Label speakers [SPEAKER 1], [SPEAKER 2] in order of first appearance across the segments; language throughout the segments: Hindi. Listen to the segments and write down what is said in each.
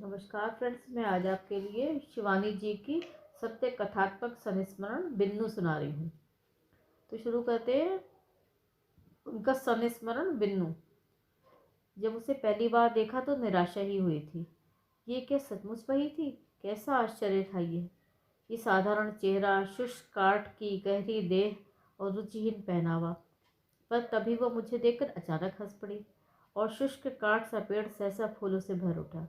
[SPEAKER 1] नमस्कार फ्रेंड्स, मैं आज आपके लिए शिवानी जी की सत्य कथात्मक संस्मरण बिन्नू सुना रही हूँ। तो शुरू करते हैं। उनका संस्मरण बिन्नू। जब उसे पहली बार देखा तो निराशा ही हुई थी। ये क्या सचमुच वही थी? कैसा आश्चर्य था ये साधारण चेहरा, शुष्क काठ की गहरी देह और रुचिहीन पहनावा। पर तभी वो मुझे देखकर अचानक हंस पड़ी और शुष्क काठ सा पेड़ सहसा फूलों से भर उठा।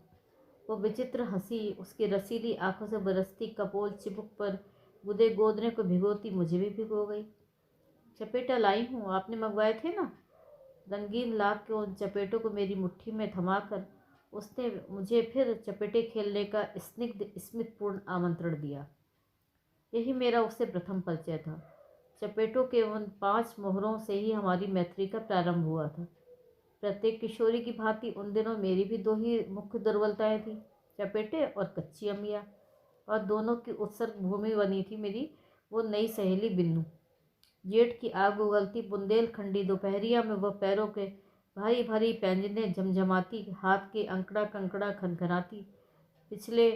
[SPEAKER 1] वो विचित्र हंसी उसकी रसीली आंखों से बरसती कपोल चिबुक पर गुदे गोदने को भिगोती मुझे भी भिगो गई। चपेटा लाई हूँ, आपने मंगवाए थे ना। रंगीन लाख के उन चपेटों को मेरी मुट्ठी में थमाकर उसने मुझे फिर चपेटे खेलने का स्निग्ध स्मितपूर्ण आमंत्रण दिया। यही मेरा उससे प्रथम परिचय था। चपेटों के उन 5 मोहरों से ही हमारी मैत्री का प्रारंभ हुआ था। प्रत्येक किशोरी की भांति उन दिनों मेरी भी 2 ही मुख्य दुर्बलताएं थी, चपेटे और कच्ची अमिया। और दोनों की उत्सर्ग भूमि बनी थी मेरी वो नई सहेली बिन्नू। जेठ की आग उगलती बुंदेलखंडी दोपहरिया में वह पैरों के भारी भारी पैंजने झमझमाती, हाथ के अंकड़ा कंकड़ा खनखनाती, पिछले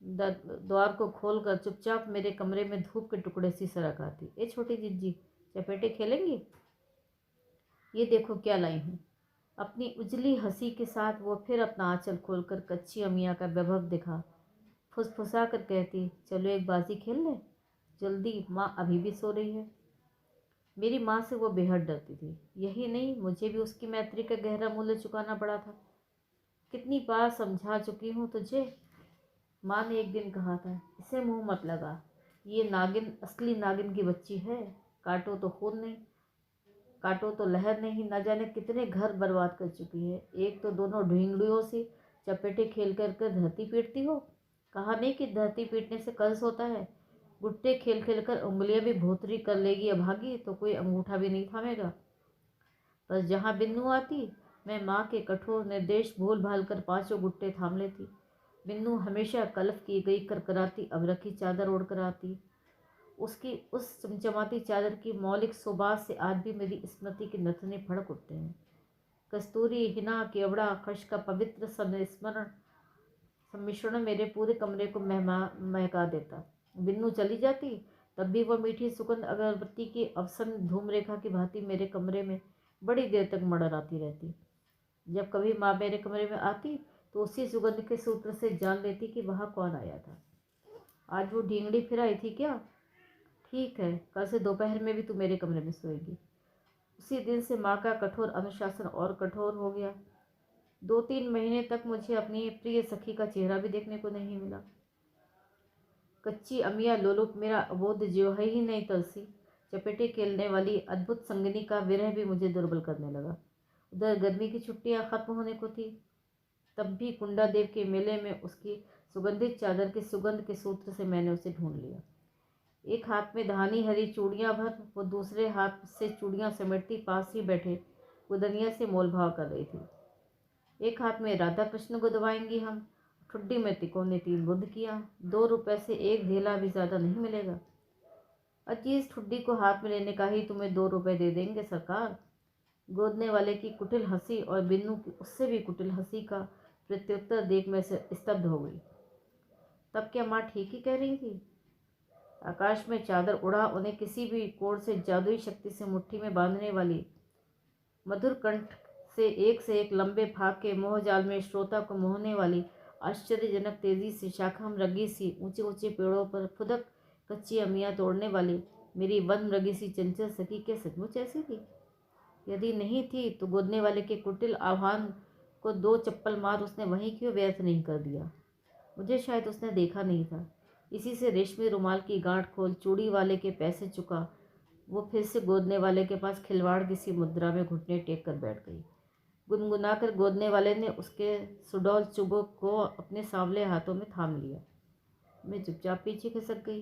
[SPEAKER 1] द्वार को खोलकर चुपचाप मेरे कमरे में धूप के टुकड़े सी सरक आती। ए छोटी जिज्जी, चपेटे खेलेंगी? ये देखो क्या लाई हूँ। अपनी उजली हंसी के साथ वो फिर अपना आंचल खोलकर कच्ची अमिया का वैभव दिखा फुसफुसा कर कहती, चलो एक बाजी खेल ले। जल्दी, माँ अभी भी सो रही है। मेरी माँ से वो बेहद डरती थी। यही नहीं, मुझे भी उसकी मैत्री का गहरा मूल्य चुकाना पड़ा था। कितनी बार समझा चुकी हूँ तुझे। माँ ने एक दिन कहा था, इसे मुंह मत लगा, ये नागिन असली नागिन की बच्ची है। काटो तो खून नहीं, काटो तो लहर नहीं, न जाने कितने घर बर्बाद कर चुकी है। एक तो दोनों ढींगड़ियों से चपेटे खेल कर कर धरती पीटती हो। कहा नहीं कि धरती पीटने से कर्ज होता है। गुट्टे खेल खेल कर उंगलियां भी भोतरी कर लेगी अभागी, तो कोई अंगूठा भी नहीं थामेगा। बस जहाँ बिन्नू आती, मैं माँ के कठोर निर्देश भूल भाल कर 5 गुट्टे थाम लेती। बिन्नू हमेशा कलफ की गई करकराती अबरख की चादर ओढ़ कर आती। उसकी उस चमचमाती चादर की मौलिक सुबास से आज भी मेरी स्मृति के नथने फड़क उठते हैं। कस्तूरी, हिना, केवड़ा, खश का पवित्र संस्मरण सम्मिश्रण मेरे पूरे कमरे को महका देता। बिन्नू चली जाती, तब भी वह मीठी सुगंध अगरबत्ती की अवसन धूम रेखा की भांति मेरे कमरे में बड़ी देर तक मंडराती रहती। जब कभी माँ मेरे कमरे में आती तो उसी सुगंध के सूत्र से जान लेती कि वहाँ कौन आया था। आज वो ढींगड़ी फिर आई थी क्या? ठीक है, कल से दोपहर में भी तू मेरे कमरे में सोएगी। उसी दिन से माँ का कठोर अनुशासन और कठोर हो गया। 2-3 महीने तक मुझे अपनी प्रिय सखी का चेहरा भी देखने को नहीं मिला। कच्ची अमिया लोलुप मेरा अबोध जो है ही नहीं तरसी। चपेटे खेलने वाली अद्भुत संगिनी का विरह भी मुझे दुर्बल करने लगा। उधर गर्मी की छुट्टियां खत्म होने को थी, तब भी कुंडा देव के मेले में उसकी सुगंधित चादर के सुगंध के सूत्र से मैंने उसे ढूंढ लिया। एक हाथ में धानी हरी चूड़ियां भर, वो दूसरे हाथ से चूड़ियां समेटती पास ही बैठे गुदनिया से मोलभाव कर रही थी। एक हाथ में राधा कृष्ण को दबाएंगी हम। ठुड्डी में तिकों ने 3 बुद्ध किया। 2 रुपए से एक ढेला भी ज़्यादा नहीं मिलेगा। अजीज ठुड्डी को हाथ में लेने का ही तुम्हें 2 रुपए दे देंगे सरकार। गोदने वाले की कुटिल हंसी और बिन्नू की उससे भी कुटिल हंसी का प्रत्युत्तर देख मैं से स्तब्ध हो गई। तब क्या माँ ठीक ही कह रही थी? आकाश में चादर उड़ा उन्हें किसी भी कोण से जादुई शक्ति से मुट्ठी में बांधने वाली मधुर कंठ से एक लंबे फाक के मोह जाल में श्रोता को मोहने वाली आश्चर्यजनक तेजी से शाखा मृगी सी ऊंचे ऊंचे पेड़ों पर फुदक कच्ची अमियाँ तोड़ने वाली मेरी वन मृगी सी चंचल सखी क्या सचमुच ऐसी थी? यदि नहीं थी तो गोदने वाले के कुटिल आह्वान को 2 चप्पल मार उसने वहीं क्यों व्यर्थ नहीं कर दिया? मुझे शायद उसने देखा नहीं था। इसी से रेशमी रुमाल की गांठ खोल चूड़ी वाले के पैसे चुका वो फिर से गोदने वाले के पास खिलवाड़ की सी मुद्रा में घुटने टेक कर बैठ गई। गुनगुनाकर गोदने वाले ने उसके सुडौल चुबुक को अपने सांवले हाथों में थाम लिया। मैं चुपचाप पीछे खिसक गई।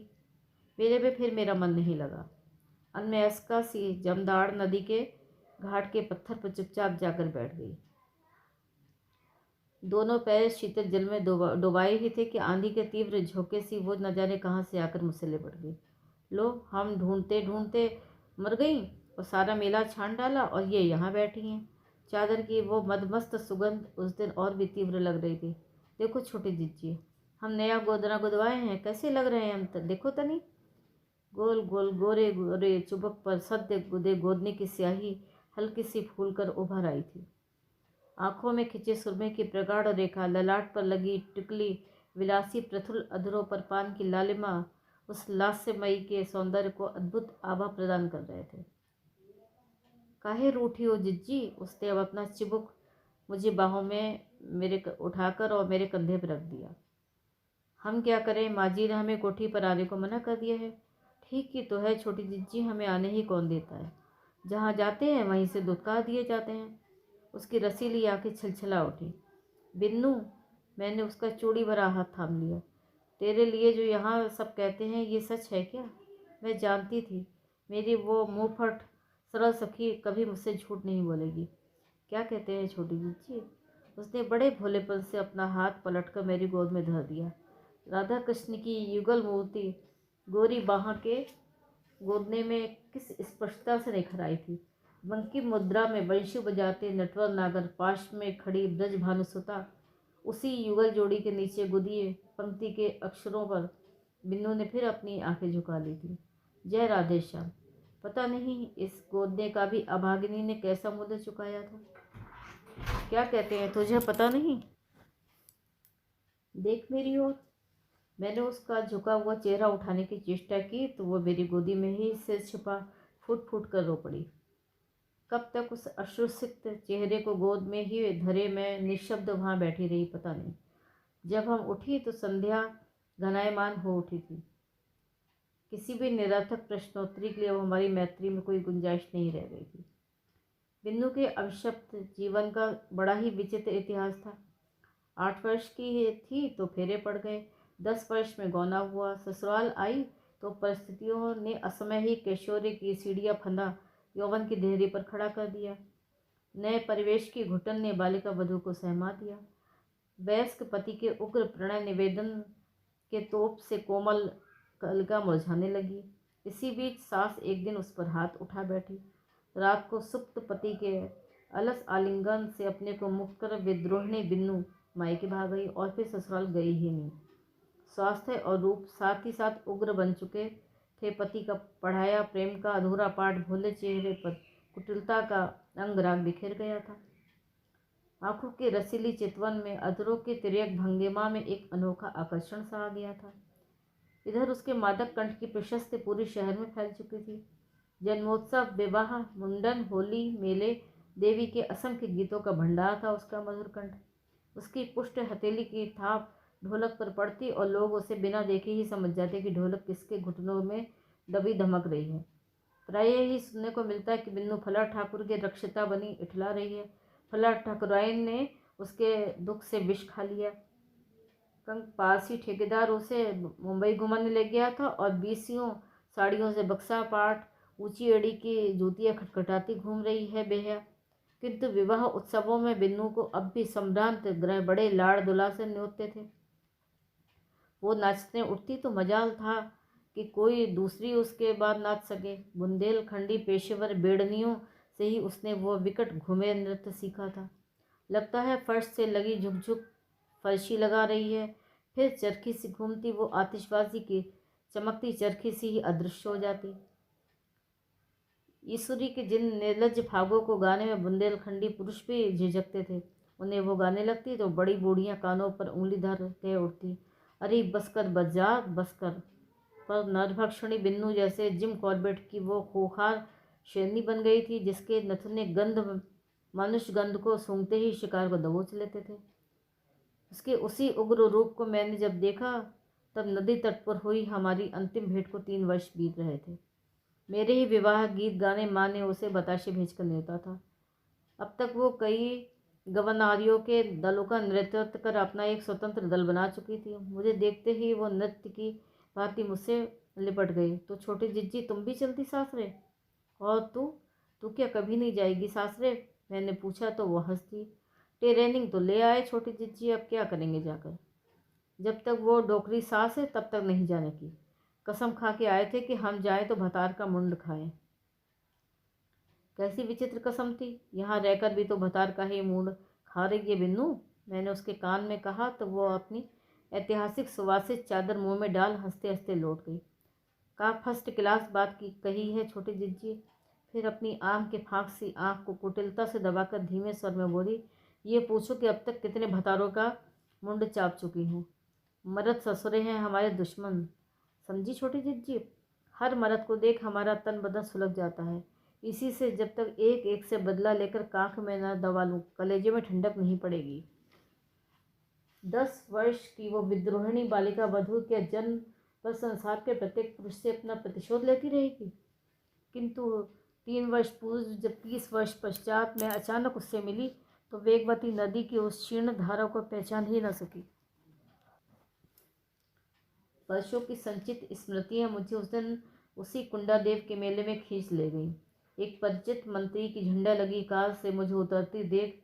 [SPEAKER 1] मेले में फिर मेरा मन नहीं लगा। अनमयस्का सी जमदाड़ नदी के घाट के पत्थर पर चुपचाप जाकर बैठ गई। दोनों पैर शीतल जल में डुबाए ही थे कि आंधी के तीव्र झोंके सी वो न जाने कहाँ से आकर मुझसे लिपट गई। लो, हम ढूंढते ढूंढते मर गई और सारा मेला छान डाला और ये यहाँ बैठी हैं। चादर की वो मदमस्त सुगंध उस दिन और भी तीव्र लग रही थी। देखो छोटी जिज्जी, हम नया गोदना गुदवाए हैं, कैसे लग रहे हैं हम, देखो तनी। गोल गोल गोरे गोरे चुबक पर सद्य गुदे गोदने की स्याही हल्की सी फूल कर उभर आई थी। आंखों में खिंचे सुरमे की प्रगाढ़ रेखा, ललाट पर लगी टिकली विलासी प्रथुल अधरों पर पान की लालिमा उस लास्यमयी के सौंदर्य को अद्भुत आभा प्रदान कर रहे थे। काहे रूठी हो जिज्जी, उसने अब अपना चिबुक मुझे बाहों में मेरे उठाकर और मेरे कंधे पर रख दिया। हम क्या करें, माजी ने हमें कोठी पर आने को मना कर दिया है। ठीक ही तो है छोटी जिज्जी, हमें आने ही कौन देता है, जहाँ जाते हैं वहीं से दुत्कार दिए जाते हैं। उसकी रसीली आंखें छलछला उठी। बिन्नू, मैंने उसका चूड़ी भरा हाथ थाम लिया। तेरे लिए जो यहाँ सब कहते हैं ये सच है क्या? मैं जानती थी मेरी वो मुंहफट सरल सखी कभी मुझसे झूठ नहीं बोलेगी। क्या कहते हैं छोटी जिज्जी? उसने बड़े भोलेपन से अपना हाथ पलटकर मेरी गोद में धर दिया। राधा कृष्ण की युगल मूर्ति गोरी बाह के गोदने में किस स्पष्टता से निखर आई थी। बंकिम मुद्रा में बंशी बजाते नटवर नागर पाश में खड़ी ब्रज भानुसुता उसी युगल जोड़ी के नीचे गुदिए पंक्ति के अक्षरों पर बिन्नू ने फिर अपनी आंखें झुका ली थी। जय राधे श्याम। पता नहीं इस गोदने का भी अभागिनी ने कैसा मुंह चुकाया था। क्या कहते हैं, तुझे पता नहीं? देख मेरी ओर। मैंने उसका झुका हुआ चेहरा उठाने की चेष्टा की तो वो मेरी गोदी में ही सिर छिपा फूट फूट कर रो पड़ी। कब तक उस अश्रुसिक्त चेहरे को गोद में ही धरे मैं निशब्द वहाँ बैठी रही, पता नहीं। जब हम उठी तो संध्या घनायमान हो उठी थी। किसी भी निरर्थक प्रश्नोत्तरी के लिए अब हमारी मैत्री में कोई गुंजाइश नहीं रह गई थी। बिन्नू के अभिशप्त जीवन का बड़ा ही विचित्र इतिहास था। 8 वर्ष की थी तो फेरे पड़ गए, 10 वर्ष में गौना हुआ, ससुराल आई तो परिस्थितियों ने असमय ही कैशोर्य की सीढ़ियाँ फंदा यौवन की देहरी पर खड़ा कर दिया। नए परिवेश की घुटन ने बालिका वधू को सहमा दिया। वयस्क पति के उग्र प्रणय निवेदन के तोप से कोमल कलिका मुरझाने लगी। इसी बीच सास एक दिन उस पर हाथ उठा बैठी। रात को सुप्त पति के अलस आलिंगन से अपने को मुक्त कर विद्रोहिणी बिन्नू मायके भाग गई और फिर ससुराल गई ही नहीं। स्वास्थ्य और रूप साथ ही साथ उग्र बन चुके थे। पति का पढ़ाया प्रेम का अधूरा पाठ भोले चेहरे पर कुटिलता का अंग राग बिखेर गया था। आंखों की रसीली चितवन में अधरों के तिर्यक भंगिमा में एक अनोखा आकर्षण सा आ गया था। इधर उसके मादक कंठ की प्रशस्ति पूरे शहर में फैल चुकी थी। जन्मोत्सव, विवाह, मुंडन, होली, मेले, देवी के असंख्य गीतों का भंडार था उसका मधुर कंठ। उसकी पुष्ट हथेली की थाप ढोलक पर पड़ती और लोग उसे बिना देखे ही समझ जाते कि ढोलक किसके घुटनों में दबी धमक रही है। प्रायः ही सुनने को मिलता है कि बिन्नू फला ठाकुर की रक्षिता बनी इठला रही है। फला ठाकुराइन ने उसके दुख से विष खा लिया। कंक पारसी ठेकेदार उसे मुंबई घुमाने ले गया था और 20 साड़ियों से बक्सा पाट ऊंची एड़ी की जूतियाँ खटखटाती घूम रही है बेहया। किंतु विवाह उत्सवों में बिन्नू को अब भी सम्भ्रांत ग्रह बड़े लाड़ दुला से न्योते थे। वो नाचने उठती तो मजाल था कि कोई दूसरी उसके बाद नाच सके। बुंदेलखंडी पेशेवर बेड़नियों से ही उसने वो विकट घुमेर नृत्य सीखा था। लगता है फर्श से लगी झुकझुक फर्शी लगा रही है, फिर चरखी से घूमती वो आतिशबाजी की चमकती चरखी सी ही अदृश्य हो जाती। ईश्वरी के जिन निर्लज फागों को गाने में बुंदेलखंडी पुरुष भी झिझकते थे, उन्हें वो गाने लगती तो बड़ी बूढ़ियाँ कानों पर उंगली धर कह उठती, अरे बसकर बजा बसकर। पर नरभक्षणी बिन्नू जैसे जिम कॉर्बेट की वो खूंखार शेरनी बन गई थी जिसके नथुने गंध मनुष्य गंध को सूंघते ही शिकार को दबोच लेते थे। उसके उसी उग्र रूप को मैंने जब देखा तब नदी तट पर हुई हमारी अंतिम भेंट को 3 वर्ष बीत रहे थे। मेरे ही विवाह गीत गाने माँ ने उसे बताशे भेजकर न्योता था। अब तक वो कई गवनारियों के दलों का नेतृत्व कर अपना एक स्वतंत्र दल बना चुकी थी। मुझे देखते ही वो नृत्य की भांति मुझसे लिपट गई। तो छोटी जिज्जी, तुम भी चलती सासरे? और तू तू क्या कभी नहीं जाएगी सासरे? मैंने पूछा तो वो हंसती। ट्रेनिंग तो ले आए छोटी जिज्जी, अब क्या करेंगे जाकर। जब तक वो डोकरी सास है तब तक नहीं जाने की। कसम खा के आए थे कि हम जाएं तो भतार का मुंड खाएं। कैसी विचित्र कसम थी, यहाँ रहकर भी तो भतार का ही मुंड खा रही है बिन्नू। मैंने उसके कान में कहा तो वो अपनी ऐतिहासिक सुवासित चादर मुंह में डाल हंसते हंसते लौट गई। कहा, फर्स्ट क्लास बात की कही है छोटी जिज्जी। फिर अपनी आम के फाँक सी आँख को कुटिलता से दबाकर धीमे स्वर में बोली, ये पूछो कि अब तक कितने भतारों का मुंड चाप चुकी हूँ। मर्द ससुरे हैं हमारे दुश्मन, समझी छोटी जिज्जी। हर मर्द को देख हमारा तन बदन सुलग जाता है। इसी से जब तक एक एक से बदला लेकर कांख में न दबा लूँ, कलेजे में ठंडक नहीं पड़ेगी। 10 वर्ष की वो विद्रोहिणी बालिका वधू क्या जन्म पर संसार के प्रत्येक पुरुष से अपना प्रतिशोध लेती रहेगी? किंतु 3 वर्ष पूर्व जब 30 वर्ष पश्चात मैं अचानक उससे मिली तो वेगवती नदी की उस क्षीण धारा को पहचान ही न सकी। वर्षों की संचित स्मृतियां मुझे उस दिन उसी कुंडादेव के मेले में खींच ले गईं। एक परिचित मंत्री की झंडा लगी कार से मुझे उतरती देख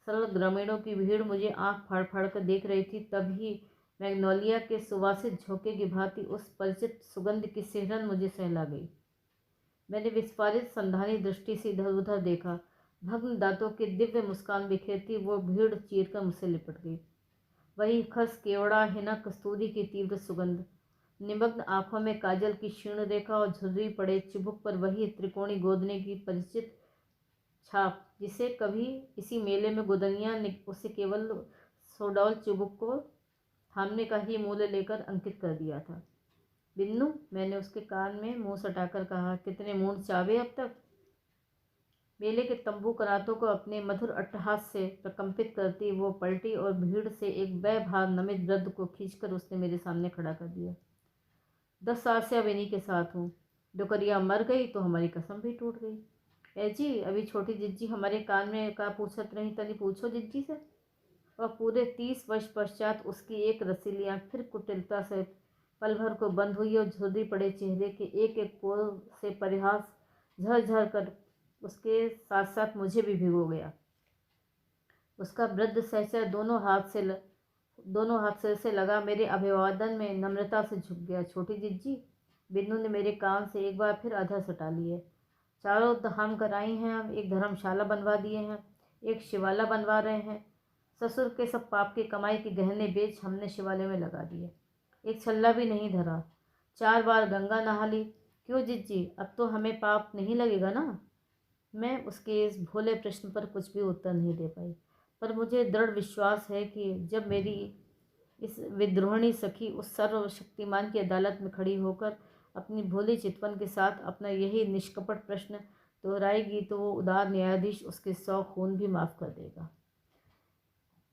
[SPEAKER 1] सरल ग्रामीणों की भीड़ मुझे आंख फाड़ फाड़ कर देख रही थी। तभी मैग्नोलिया के सुवासित झोंके की भांति उस परिचित सुगंध की सिहरन मुझे सहला गई। मैंने विस्फारित संधानी दृष्टि से इधर उधर देखा। भग्न दांतों की दिव्य मुस्कान बिखेरती वो भीड़ चीरकर मुझसे लिपट गई। वही खस, केवड़ा, हिना, कस्तूरी की तीव्र सुगंध, निमग्न आंखों में काजल की क्षीण रेखा और झुर्री पड़े चिबुक पर वही त्रिकोणी गोदने की परिचित छाप, जिसे कभी इसी मेले में गोदनिया ने उसे केवल सोडौल चिबुक को थामने का ही मूल्य लेकर अंकित कर दिया था। बिन्नू, मैंने उसके कान में मुंह सटाकर कहा, कितने मूंड चावे अब तक। मेले के तंबू करातों को अपने मधुर अट्टहास से प्रकंपित करती वो पलटी और भीड़ से एक बेभार नमित वृद्ध को खींचकर उसने मेरे सामने खड़ा कर दिया। 10 साल से अब इन्हीं के साथ हूँ। डुकरिया मर गई तो हमारी कसम भी टूट गई। ए जी, अभी छोटी जिज्जी हमारे कान में का पूछत रही, तनी पूछो जिज्जी से। और पूरे 30 वर्ष पश्चात उसकी एक रसीली आँख फिर कुटिलता से पल भर को बंद हुई और झुर्री पड़े चेहरे के एक एक कोर से परिहास झरझर कर उसके साथ साथ मुझे भी भिगो गया। उसका वृद्ध सहचर दोनों हाथ सिर से लगा मेरे अभिवादन में नम्रता से झुक गया। छोटी जिज्जी, बिन्नू ने मेरे कान से एक बार फिर अधर सटा लिए। चारों धाम कराई हैं हम, एक धर्मशाला बनवा दिए हैं, एक शिवाला बनवा रहे हैं। ससुर के सब पाप की कमाई के गहने बेच हमने शिवालय में लगा दिए। एक छल्ला भी नहीं धरा। 4 बार गंगा नहा ली। क्यों जिज्जी, अब तो हमें पाप नहीं लगेगा ना? मैं उसके इस भोले प्रश्न पर कुछ भी उत्तर नहीं दे पाई, पर मुझे दृढ़ विश्वास है कि जब मेरी इस विद्रोहिणी सखी उस सर्वशक्तिमान की अदालत में खड़ी होकर अपनी भोली चितवन के साथ अपना यही निष्कपट प्रश्न दोहराएगी तो वो उदार न्यायाधीश उसके 100 खून भी माफ़ कर देगा।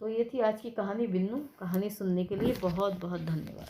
[SPEAKER 1] तो ये थी आज की कहानी बिन्नू। कहानी सुनने के लिए बहुत बहुत धन्यवाद।